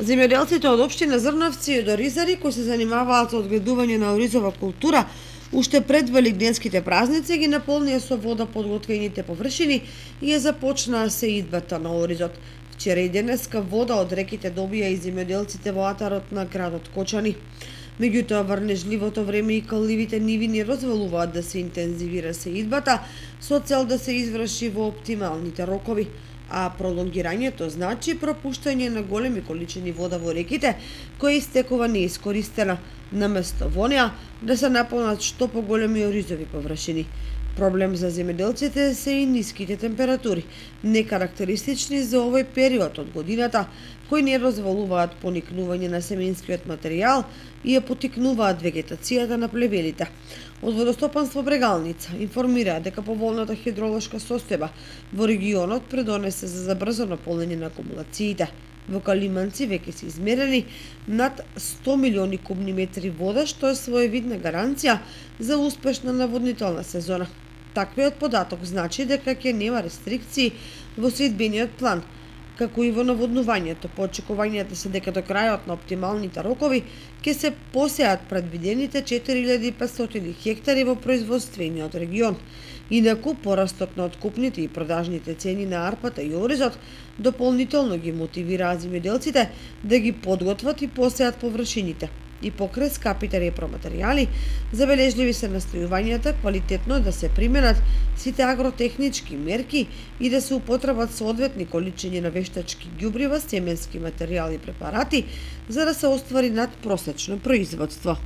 Земјоделците од општина Зрновци и Ризари кои се занимаваат со одгледување на оризова култура, уште пред великденските празници ги наполнија со вода подготвените површини и ја започнаа сеидбата на оризот. Вчера и денеска вода од реките добија и земјоделците во атарот на градот Кочани. Меѓутоа, врнежливото време и калливите ниви не дозволуваат да се интензивира сеидбата со цел да се изврши во оптималните рокови, а пролонгирањето значи пропуштање на големи количини вода во реките, која истекува неискористена, наместо во неа да се наполнат што поголеми оризови површини. Проблем за земјоделците се и ниските температури, некарактеристични за овој период од годината, кои не дозволуваат поникнување на семенскиот материјал и ја потикнуваат вегетацијата на плевелите. Од Водостопанство Брегалница информира дека поволната хидролошка состојба во регионот предонесе за забрзано полнење на акумулациите. Во Калиманци веќе се измерени над 100 милиони кубни метри вода, што е своевидна гаранција за успешна наводнителна сезона. Таквиот податок значи дека ќе нема рестрикции во следбениот план, како и во наводнувањето, по очекувањата се дека до крајот на оптималните рокови ќе се посеат предвидените 4500 хектари во производствениот регион. Инаку, порастот на откупните и продажните цени на арпата и оризот дополнително ги мотивираа земјоделците да ги подготват и посеат површините. И покрај скапите репроматеријали, забележливи се настојувањата квалитетно да се применат сите агротехнички мерки и да се употребат соодветни количини на вештачки ѓубрива, семенски материјали и препарати, за да се оствари надпросечно производство.